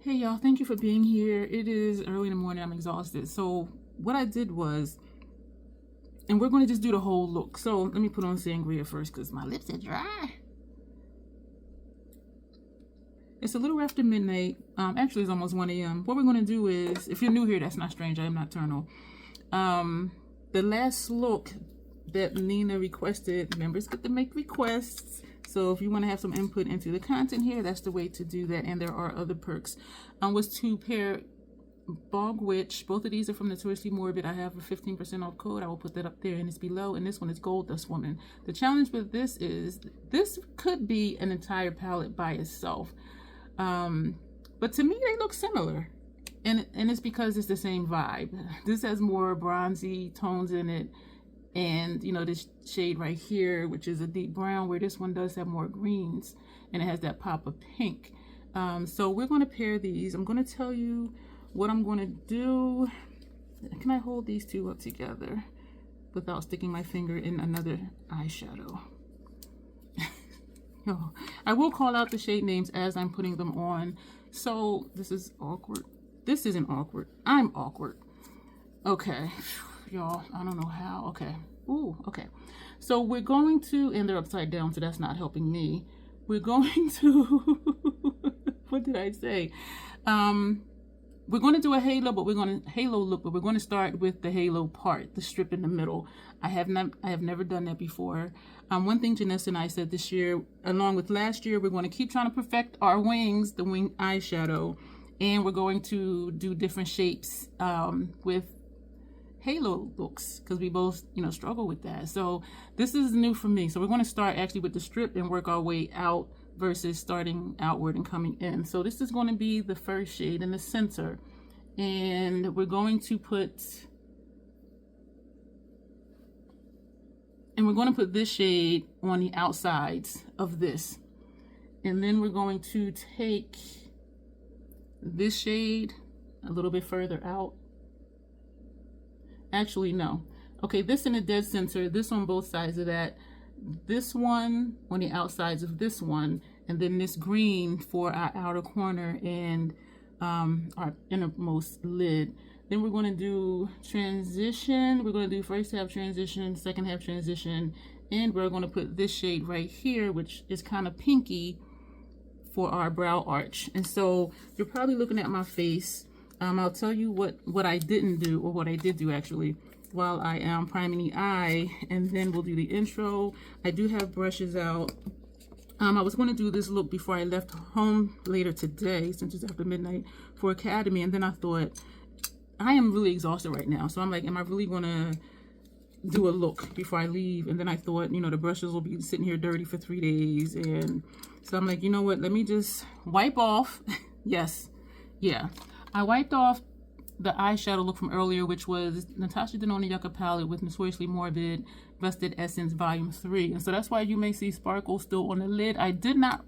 Hey y'all, thank you for being here. It is early in the morning, I'm exhausted. So what I did was, and we're going to just do the whole look. So let me put on sangria first because my lips are dry. It's a little after midnight. Actually it's almost 1 a.m. What we're going to do is, if you're new here, that's not strange, I am nocturnal. The last look that Nina requested, members get to make requests. So if you want to have some input into the content here, that's the way to do that. And there are other perks. Was to pair Bog Witch. Both of these are from Notoriously Morbid. I have a 15% off code. I will put that up there and it's below. And this one is Gold Dust Woman. The challenge with this is, this could be an entire palette by itself. But to me, they look similar. And it's because it's the same vibe. This has more bronzy tones in it. And you know, this shade right here, which is a deep brown, where this one does have more greens and it has that pop of pink. So we're going to pair these. I'm going to tell you what I'm going to do. Can I hold these two up together without sticking my finger in another eyeshadow? No, I will call out the shade names as I'm putting them on. So this is awkward. This isn't awkward. I'm awkward. Okay. Y'all, I don't know how. Okay. Ooh, okay. So we're going to, and they're upside down, so that's not helping me. We're going to, what did I say? We're going to do a halo, but we're going to start with the halo part, the strip in the middle. I have never done that before. One thing Janessa and I said this year, along with last year, we're going to keep trying to perfect our wings, the wing eyeshadow, and we're going to do different shapes with halo looks, because we both, you know, struggle with that. So this is new for me. So we're going to start actually with the strip and work our way out versus starting outward and coming in. So this is going to be the first shade in the center, and we're going to put this shade on the outsides of this, and then we're going to take this shade a little bit further out. Actually, no. Okay, this in the dead center, this on both sides of that, this one on the outsides of this one, and then this green for our outer corner and our innermost lid. Then we're going to do transition. We're going to do first half transition, second half transition, and we're going to put this shade right here, which is kind of pinky, for our brow arch. And so you're probably looking at my face. I'll tell you what I didn't do, or what I did do actually, while I am priming the eye, and then we'll do the intro. I do have brushes out. I was going to do this look before I left home later today, since it's after midnight, for Academy, and then I thought, I am really exhausted right now. So I'm like, am I really going to do a look before I leave? And then I thought, you know, the brushes will be sitting here dirty for 3 days. And so I'm like, you know what, let me just wipe off. Yes, yeah. I wiped off the eyeshadow look from earlier, which was Natasha Denona Yucca palette with Notoriously Morbid Busted Essence Volume 3. And so that's why you may see sparkle still on the lid. I did not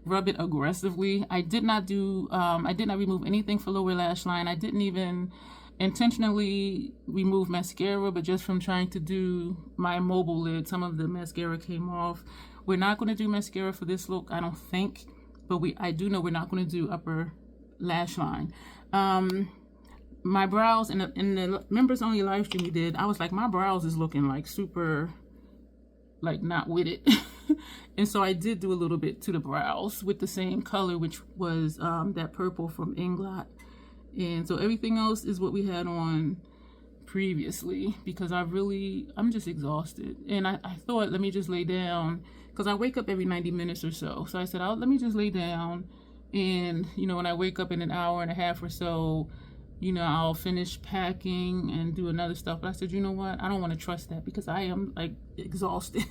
rub it aggressively. I did not remove anything for lower lash line. I didn't even intentionally remove mascara, but just from trying to do my mobile lid, some of the mascara came off. We're not going to do mascara for this look, I don't think, but I do know we're not going to do upper lash line. My brows in the members only live stream we did, I was like, my brows is looking like super, like not with it. And so I did do a little bit to the brows with the same color, which was that purple from Inglot. And so everything else is what we had on previously, because I'm just exhausted. And I thought, let me just lay down, because I wake up every 90 minutes or so. So I said, let me just lay down. And, you know, when I wake up in an hour and a half or so, you know, I'll finish packing and do another stuff. But I said, you know what? I don't want to trust that, because I am, like, exhausted.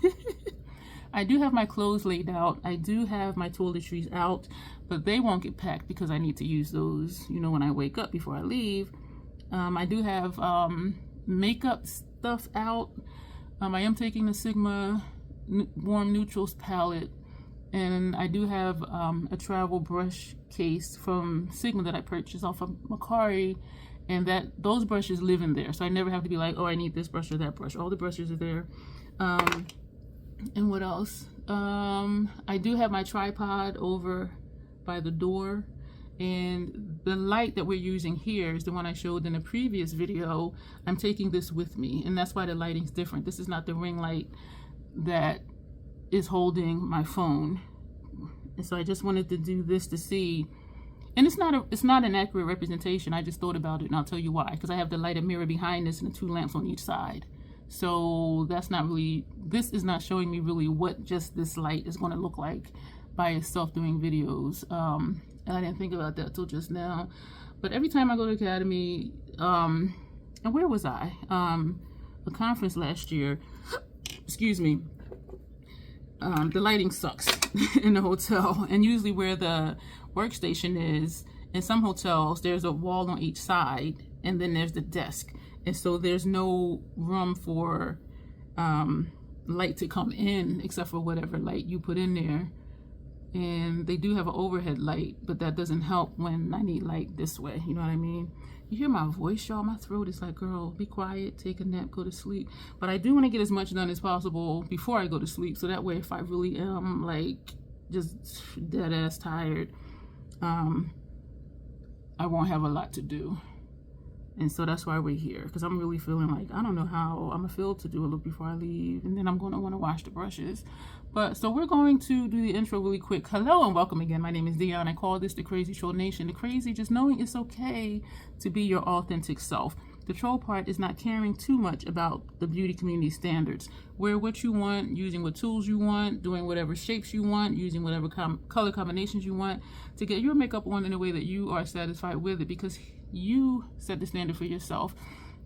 I do have my clothes laid out. I do have my toiletries out, but they won't get packed because I need to use those, you know, when I wake up before I leave. I do have makeup stuff out. I am taking the Sigma Warm Neutrals palette. And I do have a travel brush case from Sigma that I purchased off of Macari, and those brushes live in there. So I never have to be like, oh, I need this brush or that brush. All the brushes are there. And what else? I do have my tripod over by the door, And the light that we're using here is the one I showed in a previous video. I'm taking this with me, and that's why the lighting's different. This is not the ring light that is holding my phone. And so I just wanted to do this to see. And it's not an accurate representation. I just thought about it, and I'll tell you why. Because I have the lighted mirror behind this and the 2 lamps on each side. So that's not really, this is not showing me really what just this light is going to look like by itself doing videos. And I didn't think about that till just now. But every time I go to Academy, and where was I? A conference last year, excuse me, the lighting sucks in the hotel. And usually where the workstation is, in some hotels, there's a wall on each side, and then there's the desk. And so there's no room for light to come in except for whatever light you put in there. And they do have an overhead light, but that doesn't help when I need light this way. You know what I mean? You hear my voice, y'all? My throat is like, girl, be quiet, take a nap, go to sleep. But I do want to get as much done as possible before I go to sleep. So that way, if I really am like just dead ass tired, I won't have a lot to do. And so that's why we're here, because I'm really feeling like I don't know how I'm gonna feel to do a look before I leave, and then I'm gonna want to wash the brushes. But so we're going to do the intro really quick. Hello and welcome again. My name is Dion. I call this the Crazy Troll Nation. The crazy, just knowing it's okay to be your authentic self. The troll part is not caring too much about the beauty community standards. Wear what you want, using what tools you want, doing whatever shapes you want, using whatever color combinations you want to get your makeup on in a way that you are satisfied with it, because you set the standard for yourself.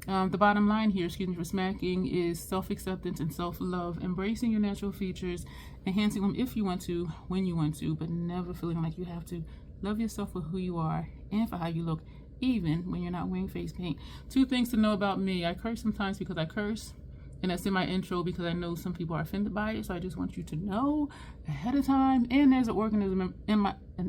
The bottom line here, excuse me for smacking, is self-acceptance and self-love. Embracing your natural features, enhancing them if you want to, when you want to, but never feeling like you have to. Love yourself for who you are and for how you look, even when you're not wearing face paint. 2 things to know about me. I curse sometimes because I curse, and that's in my intro because I know some people are offended by it, so I just want you to know ahead of time. And there's an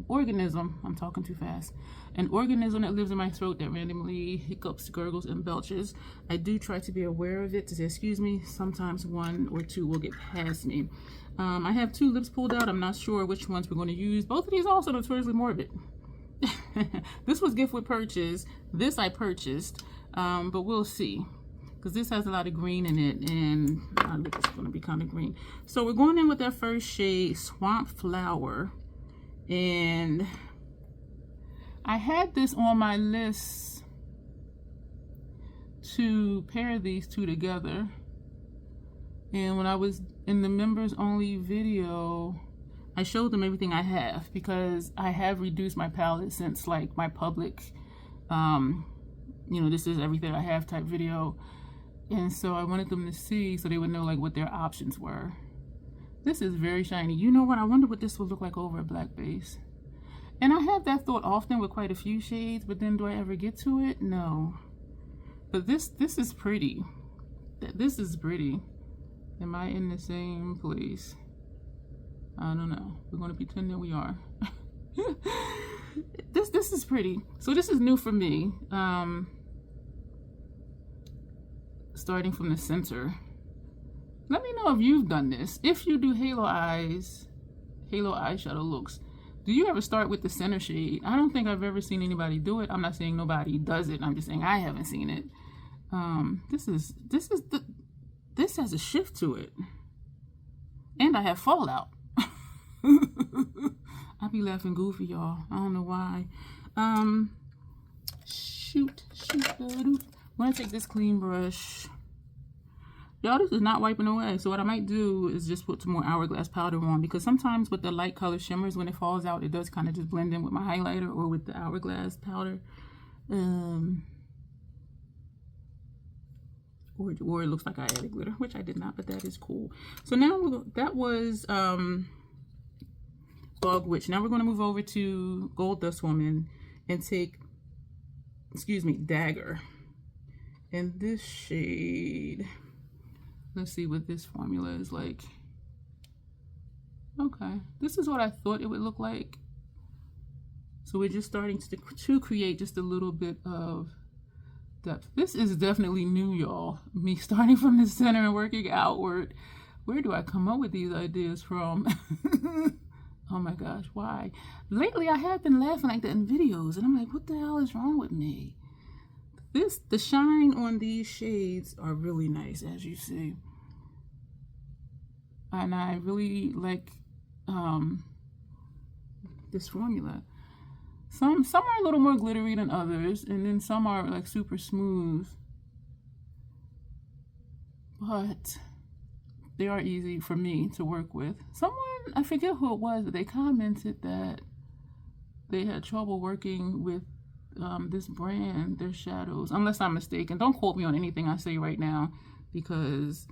organism I'm talking too fast, an organism that lives in my throat that randomly hiccups, gurgles, and belches. I do try to be aware of it, to say excuse me. Sometimes 1 or 2 will get past me. I have 2 lips pulled out. I'm not sure which ones we're going to use. Both of these also Notoriously Morbid. This was gift with purchase. This I purchased, but we'll see, because this has a lot of green in it, and my lip is going to be kind of green. So we're going in with our first shade, Swamp Flower, and I had this on my list to pair these 2 together, and when I was in the members only video, I showed them everything I have, because I have reduced my palette since like my public, you know, this is everything I have type video. And so I wanted them to see so they would know like what their options were. This is very shiny. You know what? I wonder what this would look like over a black base. And I have that thought often with quite a few shades, but then do I ever get to it? No. But this is pretty. This is pretty. Am I in the same place? I don't know. We're going to pretend that we are. This is pretty. So this is new for me. Starting from the center. Let me know if you've done this. If you do halo eyes, halo eyeshadow looks, do you ever start with the center shade? I don't think I've ever seen anybody do it. I'm not saying nobody does it. I'm just saying I haven't seen it. This has a shift to it. And I have fallout. I be laughing goofy, y'all. I don't know why. Shoot. I'm gonna take this clean brush. Y'all, this is not wiping away. So what I might do is just put some more Hourglass powder on, because sometimes with the light color shimmers, when it falls out, it does kind of just blend in with my highlighter or with the Hourglass powder. Or it looks like I added glitter, which I did not, but that is cool. So now that was Bog Witch. Now we're going to move over to Gold Dust Woman and take, excuse me, Dagger. And this shade, let's see what this formula is like. Okay, this is what I thought it would look like. So we're just starting to create just a little bit of depth. This is definitely new, y'all. Me starting from the center and working outward. Where do I come up with these ideas from? Oh my gosh, why? Lately I have been laughing like that in videos, and I'm like, what the hell is wrong with me? The shine on these shades are really nice, as you see. And I really like this formula. Some are a little more glittery than others, and then some are like super smooth. But they are easy for me to work with. Someone, I forget who it was, but they commented that they had trouble working with this brand, their shadows, unless I'm mistaken. Don't quote me on anything I say right now, because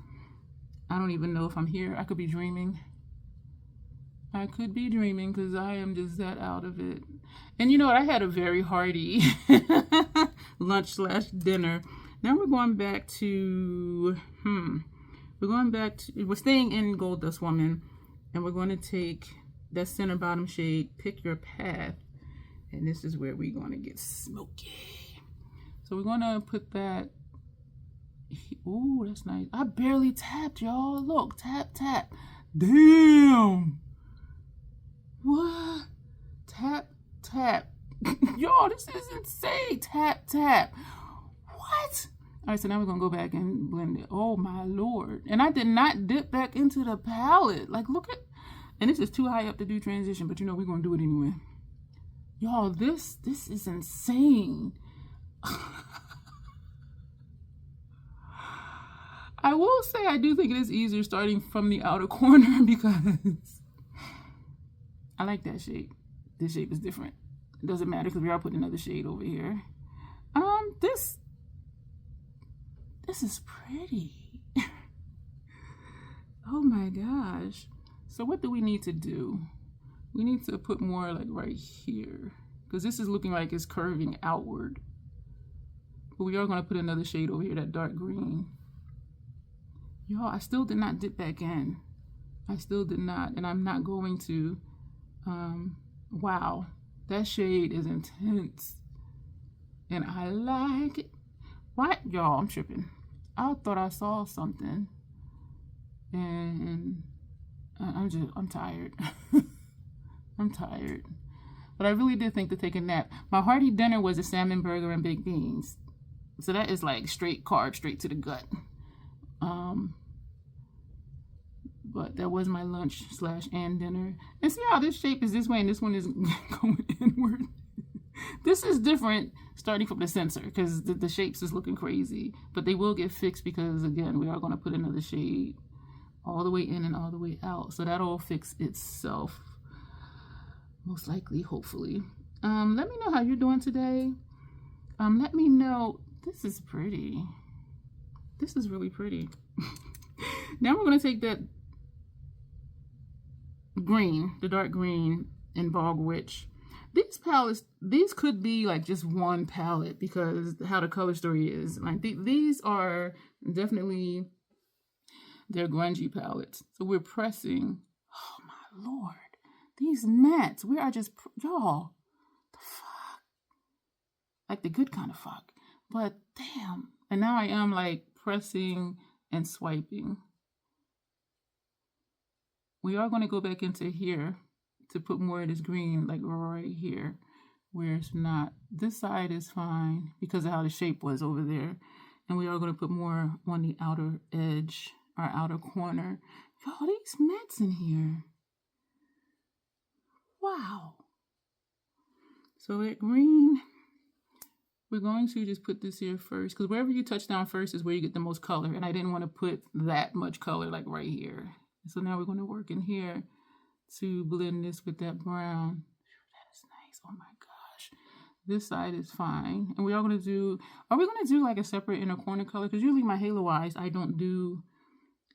I don't even know if I'm here. I could be dreaming. I could be dreaming, because I am just that out of it. And you know what? I had a very hearty lunch/dinner. Now we're going back to, we're staying in Gold Dust Woman, and we're going to take that center bottom shade, Pick Your Path, and this is where we're going to get smoky. So we're going to put that, ooh, that's nice. I barely tapped, y'all. Look, tap, tap. Damn. What? Tap, tap. Y'all, this is insane. Tap, tap. What? All right, so now we're going to go back and blend it. Oh, my Lord. And I did not dip back into the palette. Like, look at, and this is too high up to do transition, but you know, we're going to do it anyway. Y'all, this is insane. I will say I do think it is easier starting from the outer corner, because I like that shape. This shape is different. It doesn't matter, because we are putting another shade over here. This is pretty. Oh my gosh. So what do we need to do? We need to put more like right here, because this is looking like it's curving outward. But we are going to put another shade over here, that dark green. Y'all, I still did not dip back in. I still did not, and I'm not going to. Wow, that shade is intense, and I like it. What? Y'all, I'm tripping. I thought I saw something, and I'm tired. I'm tired. But I really did think to take a nap. My hearty dinner was a salmon burger and baked beans. So that is like straight carb, straight to the gut. But that was my lunch/and dinner. And see how this shape is this way and this one is going inward? This is different starting from the sensor, because the shapes is looking crazy. But they will get fixed, because again, we are going to put another shade all the way in and all the way out. So that'll fix itself, most likely, hopefully. Let me know how you're doing today. Let me know. This is pretty. This is really pretty. Now we're going to take that green, the dark green in Bog Witch. These palettes, these could be like just one palette, because how the color story is. Like these are definitely their grungy palettes. So we're pressing. Oh my Lord. These mattes, we are just, y'all, the fuck. Like the good kind of fuck. But damn. And now I am like pressing and swiping. We are going to go back into here to put more of this green, like right here, where it's not. This side is fine because of how the shape was over there. And we are going to put more on the outer edge, our outer corner. Y'all, these mattes in here. Wow. So that green, we're going to just put this here first, because wherever you touch down first is where you get the most color. And I didn't want to put that much color like right here. So now we're going to work in here to blend this with that brown. That is nice. Oh my gosh. This side is fine. And we are going to do, are we going to do like a separate inner corner color? Because usually my halo eyes, I don't do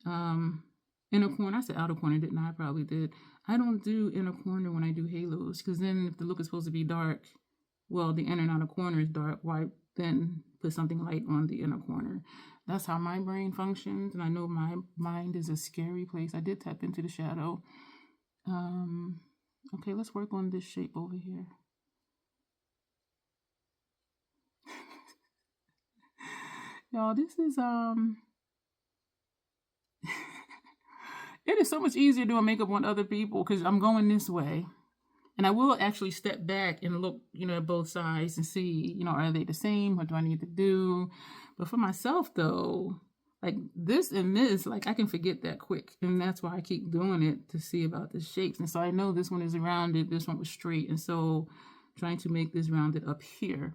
inner corner. I said outer corner, didn't I? I probably did. I don't do inner corner when I do halos, because then if the look is supposed to be dark, well, the inner and outer corner is dark, why then put something light on the inner corner? That's how my brain functions, and I know my mind is a scary place. I did tap into the shadow. Okay, let's work on this shape over here. Y'all, this is It is so much easier doing makeup on other people because I'm going this way. And I will actually step back and look, at both sides and see, are they the same? What do I need to do? But for myself, though, like this and this, like I can forget that quick. And that's why I keep doing it to see about the shapes. And so I know this one is rounded, this one was straight. And so trying to make this rounded up here.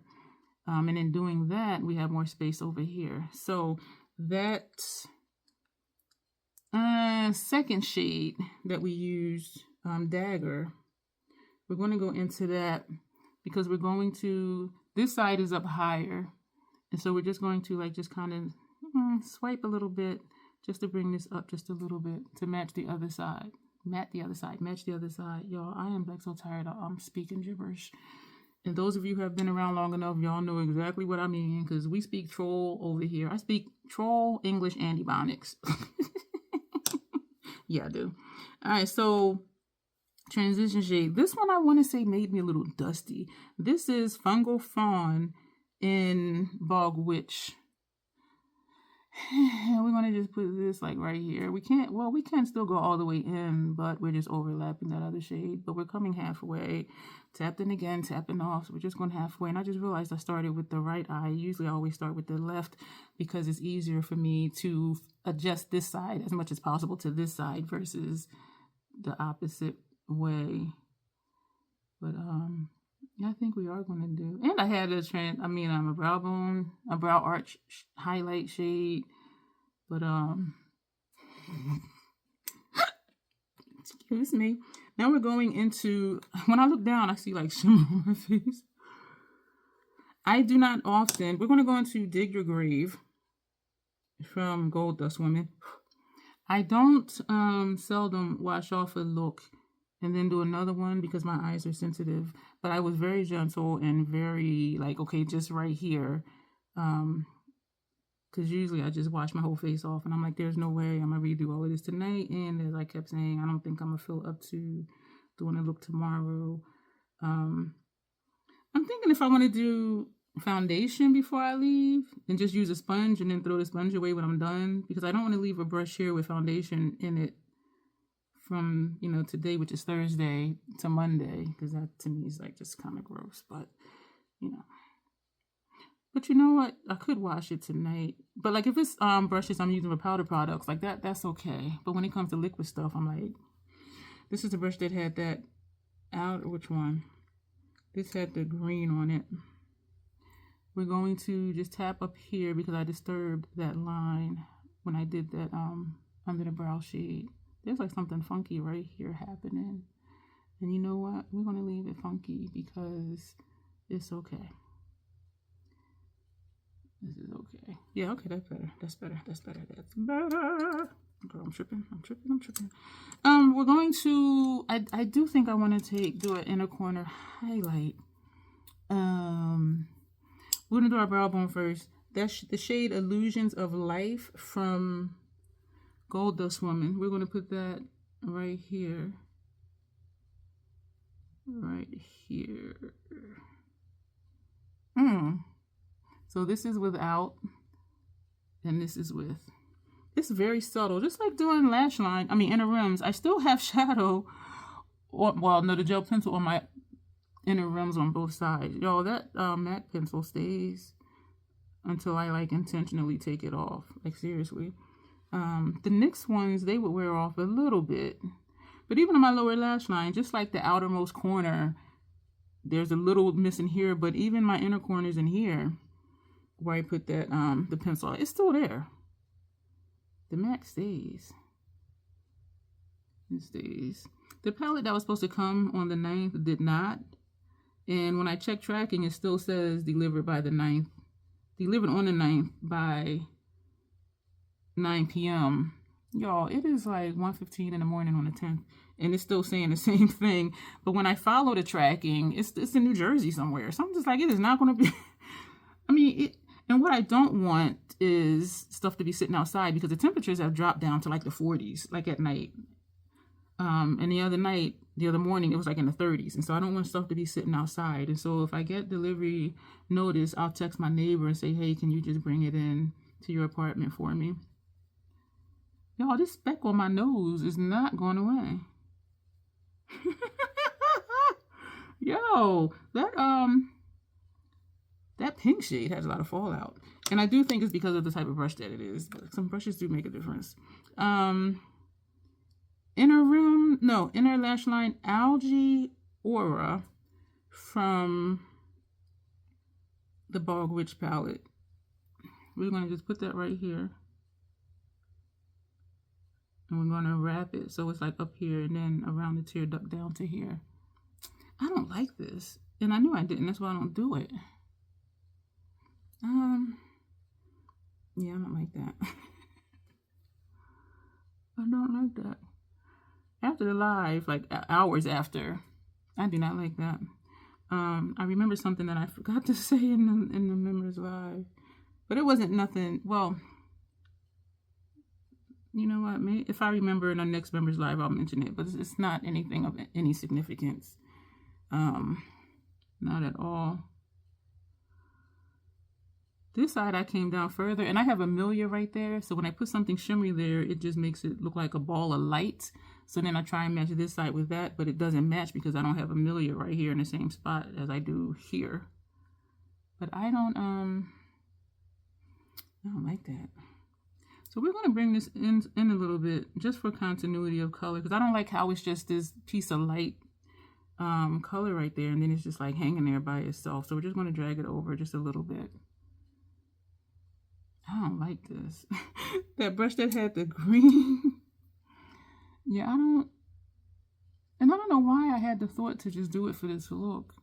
And in doing that, we have more space over here. So that second shade that we used, Dagger, we're going to go into that because we're going to, this side is up higher. And so we're just going to like just kind of swipe a little bit just to bring this up just a little bit to match the other side. Match the other side. Y'all, I am like so tired. I'm speaking gibberish. And those of you who have been around long enough, y'all know exactly what I mean because we speak troll over here. I speak troll, English, and Ebonics. Yeah, I do. All right, so transition shade. This one I want to say made me a little dusty. This is Fungal Fawn in Bog Witch. We're going to just put this like right here. We can still go all the way in, but we're just overlapping that other shade. But we're coming halfway. Tapped in again, tapping off. So we're just going halfway. And I just realized I started with the right eye. Usually I always start with the left because it's easier for me to adjust this side as much as possible to this side versus the opposite way. But I think we are going to do, and I had a brow arch highlight shade, but excuse me. Now we're going into, when I look down, I see like shimmer on my face. I do not often, we're going to go into Dig Your Grave from Gold Dust Woman. I don't seldom wash off a look and then do another one because my eyes are sensitive. But I was very gentle and very like, okay, just right here. Because usually I just wash my whole face off and I'm like, there's no way I'm going to redo all of this tonight. And as I kept saying, I don't think I'm going to feel up to doing a look tomorrow. I'm thinking if I want to do foundation before I leave and just use a sponge and then throw the sponge away when I'm done. Because I don't want to leave a brush here with foundation in it from, today, which is Thursday, to Monday, because that to me is like just kind of gross, but but you know what, I could wash it tonight. But like if it's brushes I'm using for powder products like that's okay. But when it comes to liquid stuff, I'm like, this is the brush that had that out, or which one? This had the green on it. We're going to just tap up here because I disturbed that line when I did that under the brow shade. There's like something funky right here happening. And you know what? We're going to leave it funky because it's okay. This is okay. Yeah, okay, that's better. That's better. Girl, I'm tripping. We're going to, I do think I want to do an inner corner highlight. We're going to do our brow bone first. That's the shade Illusions of Life from Gold Dust Woman. We're going to put that right here. So this is without, and this is with. It's very subtle, just like doing inner rims. I still have shadow, the gel pencil on my inner rims on both sides. Y'all, that MAC pencil stays until I like intentionally take it off. Like seriously. The NYX ones, they would wear off a little bit. But even on my lower lash line, just like the outermost corner, there's a little missing here. But even my inner corners in here, where I put that the pencil, it's still there. The MAC stays. It stays. The palette that was supposed to come on the 9th did not. And when I checked tracking, it still says delivered by the 9th. Delivered on the 9th by 9 p.m. Y'all, it is like 1:15 in the morning on the 10th. And it's still saying the same thing. But when I follow the tracking, it's in New Jersey somewhere. So I'm just like, it is not going to be... And what I don't want is stuff to be sitting outside because the temperatures have dropped down to like the 40s, like at night. And the other morning, it was like in the 30s. And so I don't want stuff to be sitting outside. And so if I get delivery notice, I'll text my neighbor and say, hey, can you just bring it in to your apartment for me? Y'all, this speck on my nose is not going away. Yo, that pink shade has a lot of fallout. And I do think it's because of the type of brush that it is. But some brushes do make a difference. Inner lash line Algae Aura from the Bog Witch palette. We're going to just put that right here. And we're going to wrap it so it's like up here and then around the tear duct down to here. I don't like this. And I knew I didn't. That's why I don't do it. Yeah, I don't like that. I don't like that. After the live, like hours after, I do not like that. I remember something that I forgot to say in the members live, but it wasn't nothing. Well, you know what? Maybe if I remember in our next members live, I'll mention it. But it's not anything of any significance. Not at all. This side I came down further, and I have Amelia right there. So when I put something shimmery there, it just makes it look like a ball of light. So then I try and match this side with that, but it doesn't match because I don't have Amelia right here in the same spot as I do here. But I don't like that. So we're going to bring this in a little bit just for continuity of color, because I don't like how it's just this piece of light color right there, and then it's just like hanging there by itself. So we're just going to drag it over just a little bit. I don't like this. That brush that had the green. Yeah, I don't know why I had the thought to just do it for this look.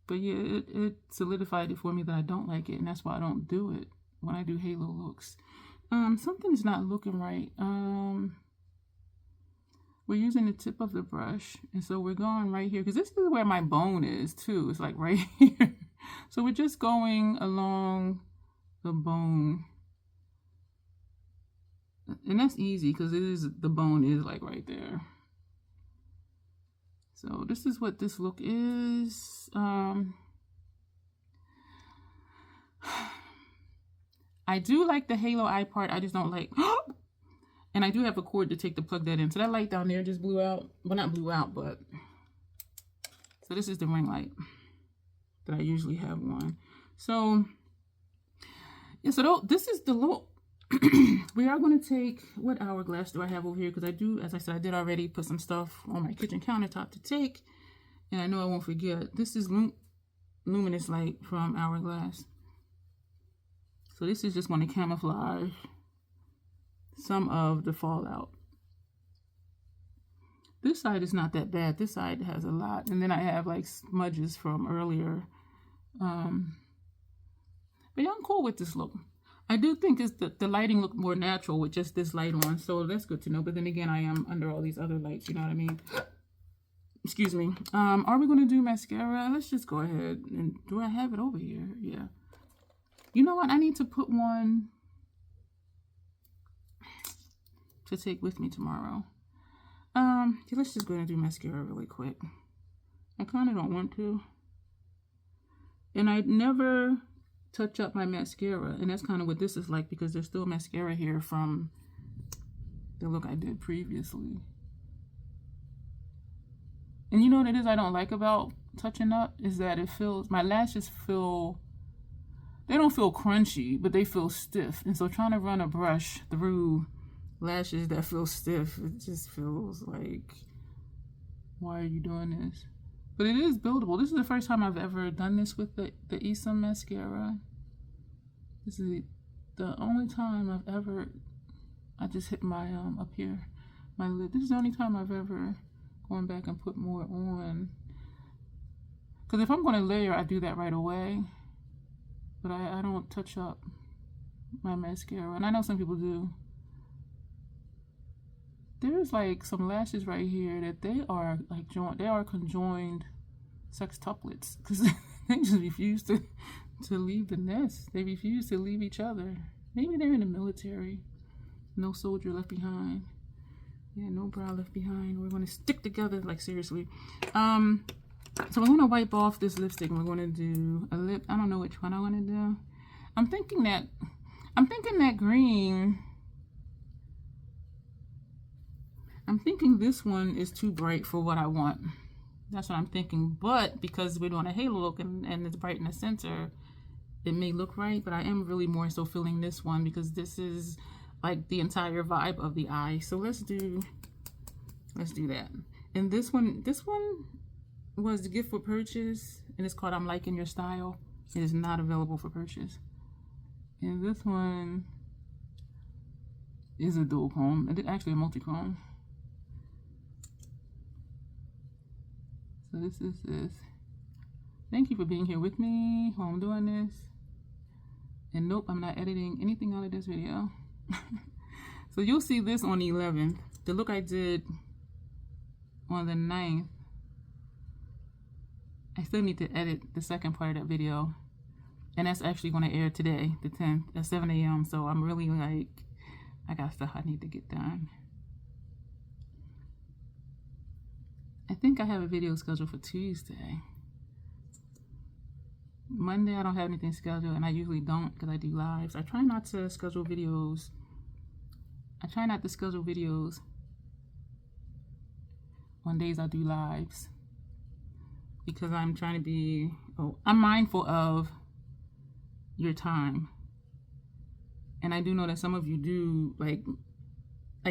But yeah, it solidified it for me that I don't like it, and that's why I don't do it when I do halo looks. Something's not looking right. We're using the tip of the brush, and so we're going right here, because this is where my bone is too. It's like right here. So we're just going along the bone, and that's easy because the bone is like right there. So this is what this look is. I do like the halo eye part. I just don't like and I do have a cord to plug that in. So that light down there just blew out. Well, not blew out, but so this is the ring light that I usually have on. So yeah, so this is the look. We are going to take, what hourglass do I have over here? Because I do, as I said, I did already put some stuff on my kitchen countertop to take. And I know I won't forget. This is Luminous Light from Hourglass. So this is just going to camouflage some of the fallout. This side is not that bad. This side has a lot. And then I have like smudges from earlier. But yeah, I'm cool with this look. I do think the lighting looked more natural with just this light on, so that's good to know. But then again, I am under all these other lights, you know what I mean? Excuse me. Are we going to do mascara? Let's just go ahead. And do I have it over here? Yeah. You know what? I need to put one to take with me tomorrow. Yeah, let's just go ahead and do mascara really quick. I kind of don't want to. And I never touch up my mascara, and that's kind of what this is like, because there's still mascara here from the look I did previously. And you know what it is I don't like about touching up is that it feels, my lashes feel, they don't feel crunchy, but they feel stiff. And so trying to run a brush through lashes that feel stiff, it just feels like, why are you doing this? But it is buildable. This is the first time I've ever done this with the Esom mascara. This is the only time I've ever, I just hit my, up here, my lid. This is the only time I've ever gone back and put more on. Because if I'm going to layer, I do that right away. But I don't touch up my mascara. And I know some people do. There's like some lashes right here that they are like conjoined sextuplets, because they just refuse to leave the nest. They refuse to leave each other. Maybe they're in the military. No soldier left behind. Yeah, no bra left behind. We're gonna stick together, like seriously. So we're gonna wipe off this lipstick and we're gonna do a lip. I don't know which one I want to do. I'm thinking that green I'm thinking this one is too bright for what I want. That's what I'm thinking. But because we're doing a halo look and it's bright in the center, it may look right. But I am really more so feeling this one because this is like the entire vibe of the eye. So let's do that. And this one was the gift for purchase, and it's called I'm Liking Your Style. It is not available for purchase. And this one is a dual comb. It's actually a multi-comb. So this is this. Thank you for being here with me while I'm doing this. And nope, I'm not editing anything out of this video. So you'll see this on the 11th. The look I did on the 9th. I still need to edit the second part of that video. And that's actually going to air today, the 10th, at 7 a.m. So I'm really like, I got stuff I need to get done. I think I have a video scheduled for Tuesday. Monday I don't have anything scheduled, and I usually don't because I do lives. I try not to schedule videos. On days I do lives because I'm trying to be, I'm mindful of your time. And I do know that some of you do like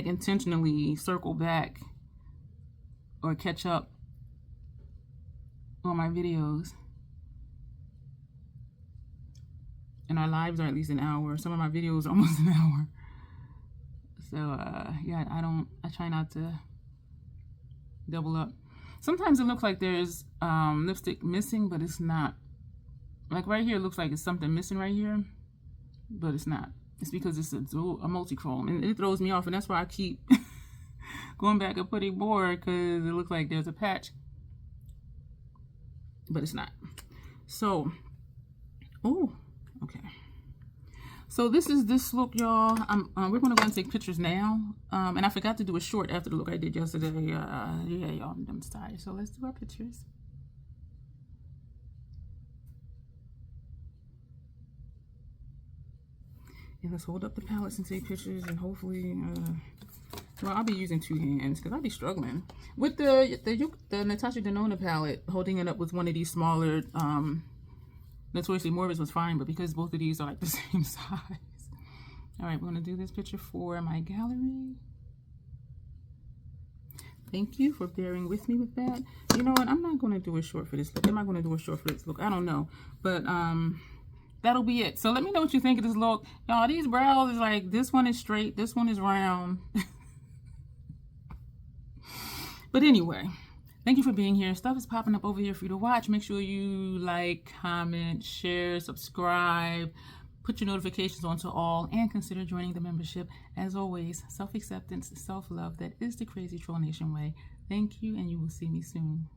intentionally circle back or catch up on my videos. And our lives are at least an hour. Some of my videos are almost an hour. So yeah, I try not to double up. Sometimes it looks like there's lipstick missing, but it's not. Like right here, it looks like it's something missing right here, but it's not. It's because it's a multi-chrome, and it throws me off, and that's why I keep going back and putting more, because it looks like there's a patch, but it's not. So, okay. So this is this look, y'all. We're gonna go and take pictures now. And I forgot to do a short after the look I did yesterday. Yeah, y'all, I'm tired. So let's do our pictures. And let's hold up the palettes and take pictures, and hopefully, well, I'll be using two hands because I'll be struggling with the Natasha Denona palette. Holding it up with one of these smaller Notoriously Morbid was fine, but because both of these are like the same size. All right, we're gonna do this picture for my gallery. Thank you for bearing with me with that. You know what? I'm not gonna do a short for this look. Am I gonna do a short for this look? I don't know, but that'll be it. So let me know what you think of this look, y'all. These brows is like, this one is straight, this one is round. But anyway, thank you for being here. Stuff is popping up over here for you to watch. Make sure you like, comment, share, subscribe, put your notifications on to all, and consider joining the membership. As always, self-acceptance, self-love, that is the Crazy Troll Nation way. Thank you, and you will see me soon.